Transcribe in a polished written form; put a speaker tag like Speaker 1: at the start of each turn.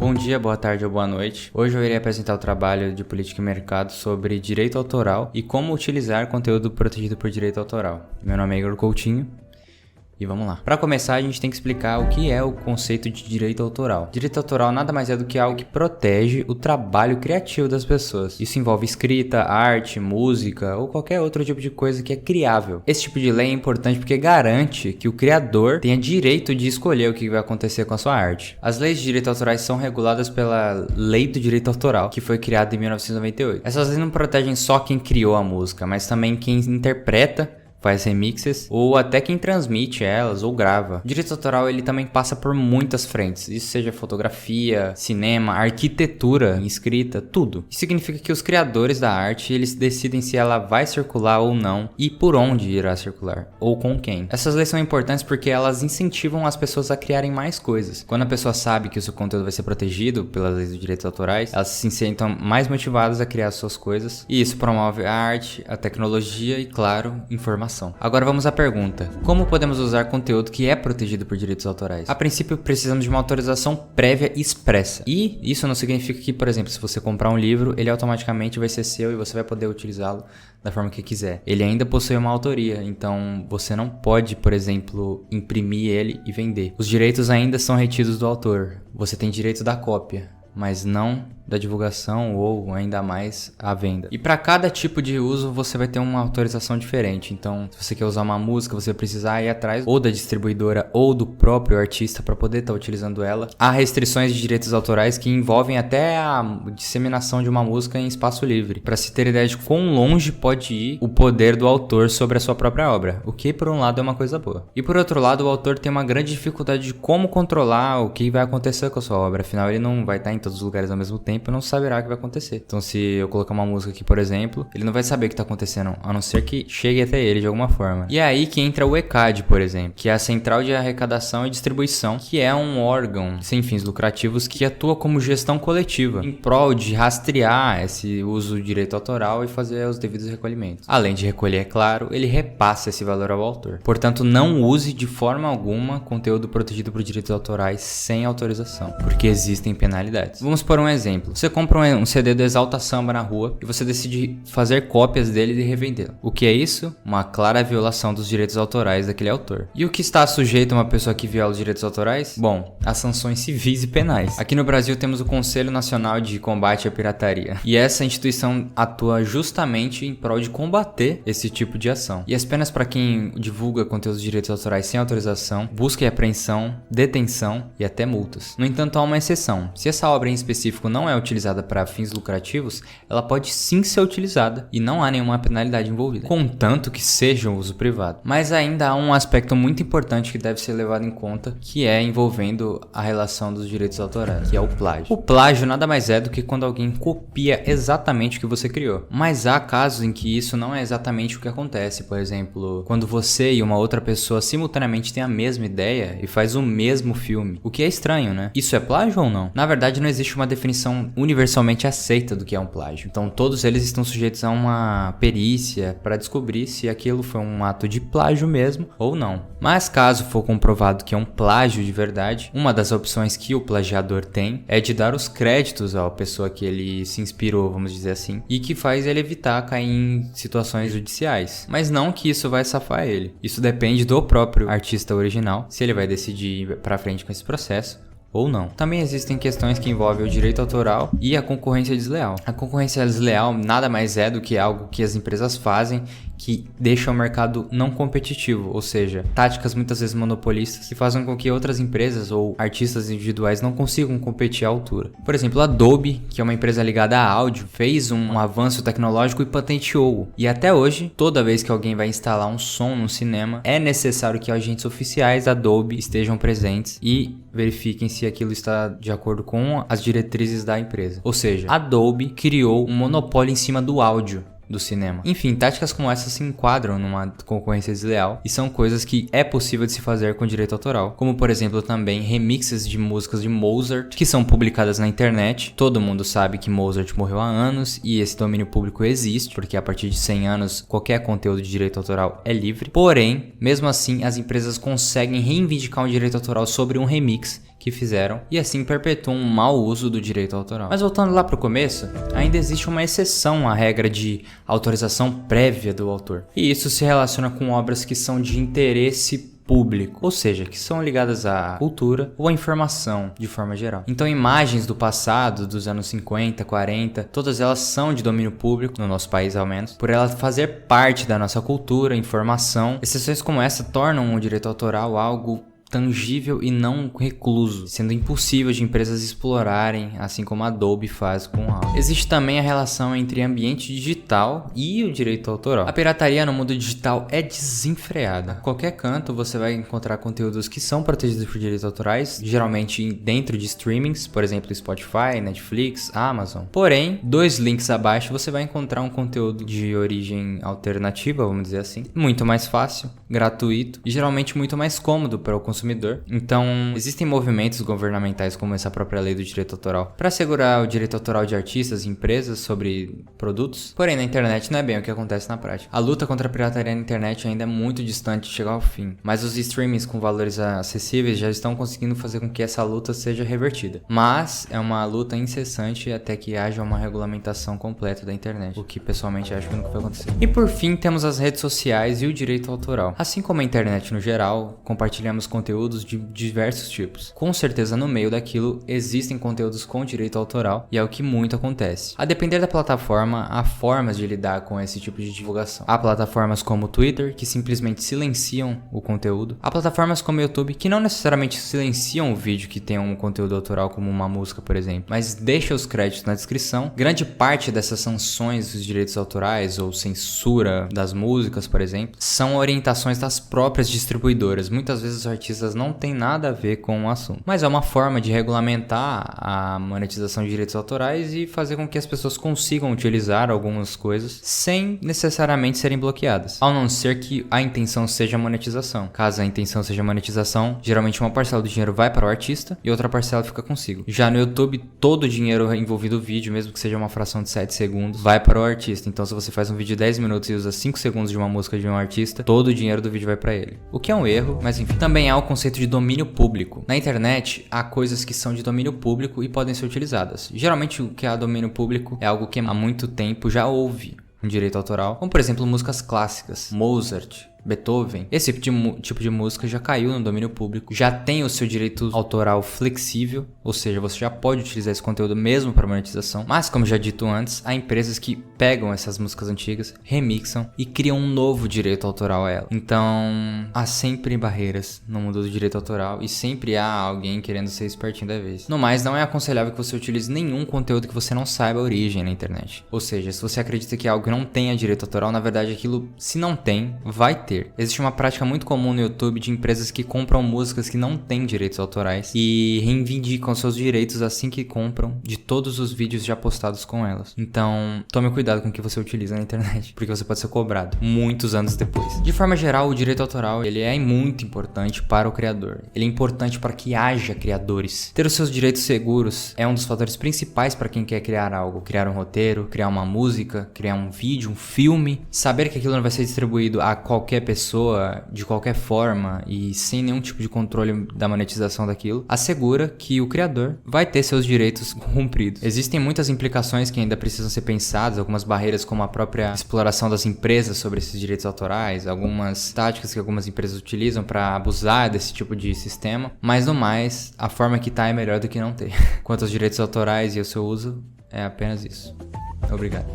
Speaker 1: Bom dia, boa tarde ou boa noite. Hoje eu irei apresentar o trabalho de Política e Mercado sobre direito autoral e como utilizar conteúdo protegido por direito autoral. Meu nome é Igor Coutinho. E vamos lá. Para começar, a gente tem que explicar o que é o conceito de direito autoral. Direito autoral nada mais é do que algo que protege o trabalho criativo das pessoas. Isso envolve escrita, arte, música ou qualquer outro tipo de coisa que é criável. Esse tipo de lei é importante porque garante que o criador tenha direito de escolher o que vai acontecer com a sua arte. As leis de direito autorais são reguladas pela Lei do Direito Autoral, que foi criada em 1998. Essas leis não protegem só quem criou a música, mas também quem interpreta, faz remixes, ou até quem transmite elas ou grava. O direito autoral ele também passa por muitas frentes, isso seja fotografia, cinema, arquitetura, escrita, tudo. Isso significa que os criadores da arte, eles decidem se ela vai circular ou não e por onde irá circular, ou com quem. Essas leis são importantes porque elas incentivam as pessoas a criarem mais coisas. Quando a pessoa sabe que o seu conteúdo vai ser protegido pelas leis dos direitos autorais, elas se sentem mais motivadas a criar suas coisas, e isso promove a arte, a tecnologia e, claro, informação. Agora vamos à pergunta: como podemos usar conteúdo que é protegido por direitos autorais? A princípio precisamos de uma autorização prévia expressa. E isso não significa que, por exemplo, se você comprar um livro, ele automaticamente vai ser seu e você vai poder utilizá-lo da forma que quiser. Ele ainda possui uma autoria, então você não pode, por exemplo, imprimir ele e vender. Os direitos ainda são retidos do autor. Você tem direito da cópia, mas não da divulgação ou ainda mais a venda. E para cada tipo de uso você vai ter uma autorização diferente. Então, se você quer usar uma música, você vai precisar ir atrás ou da distribuidora ou do próprio artista para poder estar utilizando ela. Há restrições de direitos autorais que envolvem até a disseminação de uma música em espaço livre, para se ter ideia de quão longe pode ir o poder do autor sobre a sua própria obra, o que por um lado é uma coisa boa. E por outro lado, o autor tem uma grande dificuldade de como controlar o que vai acontecer com a sua obra, afinal ele não vai estar em todos os lugares ao mesmo tempo, não saberá o que vai acontecer. Então, se eu colocar uma música aqui, por exemplo, ele não vai saber o que está acontecendo, a não ser que chegue até ele de alguma forma. E é aí que entra o ECAD, por exemplo, que é a Central de Arrecadação e Distribuição, que é um órgão sem fins lucrativos que atua como gestão coletiva, em prol de rastrear esse uso do direito autoral e fazer os devidos recolhimentos. Além de recolher, é claro, ele repassa esse valor ao autor. Portanto, não use de forma alguma conteúdo protegido por direitos autorais sem autorização, porque existem penalidades. Vamos por um exemplo. Você compra um CD do Exalta Samba na rua e você decide fazer cópias dele e revendê-lo. O que é isso? Uma clara violação dos direitos autorais daquele autor. E o que está sujeito a uma pessoa que viola os direitos autorais? Bom, as sanções civis e penais. Aqui no Brasil temos o Conselho Nacional de Combate à Pirataria. E essa instituição atua justamente em prol de combater esse tipo de ação. E as penas para quem divulga conteúdos de direitos autorais sem autorização, busca e apreensão, detenção e até multas. No entanto, há uma exceção. Se essa obra em específico não é utilizada para fins lucrativos, ela pode sim ser utilizada e não há nenhuma penalidade envolvida, contanto que seja um uso privado. Mas ainda há um aspecto muito importante que deve ser levado em conta, que é envolvendo a relação dos direitos autorais, que é o plágio. O plágio nada mais é do que quando alguém copia exatamente o que você criou. Mas há casos em que isso não é exatamente o que acontece. Por exemplo, quando você e uma outra pessoa simultaneamente têm a mesma ideia e faz o mesmo filme. O que é estranho, né? Isso é plágio ou não? Na verdade, não existe uma definição universalmente aceita do que é um plágio. Então todos eles estão sujeitos a uma perícia para descobrir se aquilo foi um ato de plágio mesmo ou não. Mas caso for comprovado que é um plágio de verdade, uma das opções que o plagiador tem é de dar os créditos à pessoa que ele se inspirou, vamos dizer assim, e que faz ele evitar cair em situações judiciais. Mas não que isso vai safar ele. Isso depende do próprio artista original, se ele vai decidir ir para frente com esse processo ou não. Também existem questões que envolvem o direito autoral e a concorrência desleal. A concorrência desleal nada mais é do que algo que as empresas fazem que deixa o mercado não competitivo, ou seja, táticas muitas vezes monopolistas que fazem com que outras empresas ou artistas individuais não consigam competir à altura. Por exemplo, a Adobe, que é uma empresa ligada a áudio, fez um avanço tecnológico e patenteou-o. E até hoje, toda vez que alguém vai instalar um som no cinema, é necessário que agentes oficiais da Adobe estejam presentes e verifiquem se aquilo está de acordo com as diretrizes da empresa. Ou seja, a Adobe criou um monopólio em cima do áudio do cinema. Enfim, táticas como essa se enquadram numa concorrência desleal e são coisas que é possível de se fazer com direito autoral, como por exemplo também remixes de músicas de Mozart que são publicadas na internet. Todo mundo sabe que Mozart morreu há anos e esse domínio público existe, porque a partir de 100 anos qualquer conteúdo de direito autoral é livre. Porém, mesmo assim, as empresas conseguem reivindicar um direito autoral sobre um remix que fizeram e assim perpetuam um mau uso do direito autoral. Mas voltando lá pro começo, ainda existe uma exceção à regra de autorização prévia do autor. E isso se relaciona com obras que são de interesse público, ou seja, que são ligadas à cultura ou à informação de forma geral. Então, imagens do passado, dos anos 50, 40, todas elas são de domínio público, no nosso país ao menos, por ela fazer parte da nossa cultura, informação. Exceções como essa tornam o direito autoral algo tangível e não recluso, sendo impossível de empresas explorarem, assim como a Adobe faz com o áudio. Existe também a relação entre ambiente digital e o direito autoral. A pirataria no mundo digital é desenfreada. A qualquer canto você vai encontrar conteúdos que são protegidos por direitos autorais, geralmente dentro de streamings, por exemplo, Spotify, Netflix, Amazon. Porém, 2 links abaixo você vai encontrar um conteúdo de origem alternativa, vamos dizer assim, muito mais fácil, gratuito e geralmente muito mais cômodo para o consumidor. Então, existem movimentos governamentais como essa própria lei do direito autoral para assegurar o direito autoral de artistas e empresas sobre produtos. Porém, na internet não é bem o que acontece na prática. A luta contra a pirataria na internet ainda é muito distante de chegar ao fim, mas os streamings com valores acessíveis já estão conseguindo fazer com que essa luta seja revertida. Mas é uma luta incessante até que haja uma regulamentação completa da internet, o que pessoalmente acho que nunca vai acontecer. E por fim, temos as redes sociais e o direito autoral. Assim como a internet no geral, compartilhamos conteúdos de diversos tipos. Com certeza no meio daquilo existem conteúdos com direito autoral e é o que muito acontece. A depender da plataforma, há formas de lidar com esse tipo de divulgação. Há plataformas como o Twitter que simplesmente silenciam o conteúdo. Há plataformas como o YouTube que não necessariamente silenciam o vídeo que tem um conteúdo autoral como uma música, por exemplo, mas deixa os créditos na descrição. Grande parte dessas sanções dos direitos autorais ou censura das músicas, por exemplo, são orientações das próprias distribuidoras. Muitas vezes os artistas não tem nada a ver com o assunto, mas é uma forma de regulamentar a monetização de direitos autorais e fazer com que as pessoas consigam utilizar algumas coisas sem necessariamente serem bloqueadas, ao não ser que a intenção seja monetização. Caso a intenção seja monetização, geralmente uma parcela do dinheiro vai para o artista e outra parcela fica consigo. Já no YouTube, todo o dinheiro envolvido no vídeo, mesmo que seja uma fração de 7 segundos, vai para o artista. Então, se você faz um vídeo de 10 minutos e usa 5 segundos de uma música de um artista, todo o dinheiro do vídeo vai para ele. O que é um erro, mas enfim. Também há o conceito de domínio público. Na internet, há coisas que são de domínio público e podem ser utilizadas. Geralmente, o que é domínio público é algo que há muito tempo já houve um direito autoral, como por exemplo músicas clássicas, Mozart, Beethoven. Esse tipo de música já caiu no domínio público, já tem o seu direito autoral flexível, ou seja, você já pode utilizar esse conteúdo mesmo para monetização. Mas, como já dito antes, há empresas que pegam essas músicas antigas, remixam e criam um novo direito autoral a ela. Então, há sempre barreiras no mundo do direito autoral e sempre há alguém querendo ser espertinho da vez. No mais, não é aconselhável que você utilize nenhum conteúdo que você não saiba a origem na internet. Ou seja, se você acredita que algo não tenha direito autoral, na verdade aquilo, se não tem, vai ter. Existe uma prática muito comum no YouTube de empresas que compram músicas que não têm direitos autorais e reivindicam seus direitos assim que compram de todos os vídeos já postados com elas. Então, tome cuidado com o que você utiliza na internet, porque você pode ser cobrado muitos anos depois. De forma geral, o direito autoral ele é muito importante para o criador. Ele é importante para que haja criadores. Ter os seus direitos seguros é um dos fatores principais para quem quer criar algo. Criar um roteiro, criar uma música, criar um vídeo, um filme. Saber que aquilo não vai ser distribuído a qualquer pessoa, de qualquer forma e sem nenhum tipo de controle da monetização daquilo, assegura que o criador vai ter seus direitos cumpridos. Existem muitas implicações que ainda precisam ser pensadas, algumas barreiras como a própria exploração das empresas sobre esses direitos autorais, algumas táticas que algumas empresas utilizam para abusar desse tipo de sistema, mas no mais, a forma que tá é melhor do que não ter. Quanto aos direitos autorais e ao seu uso, é apenas isso. Obrigado.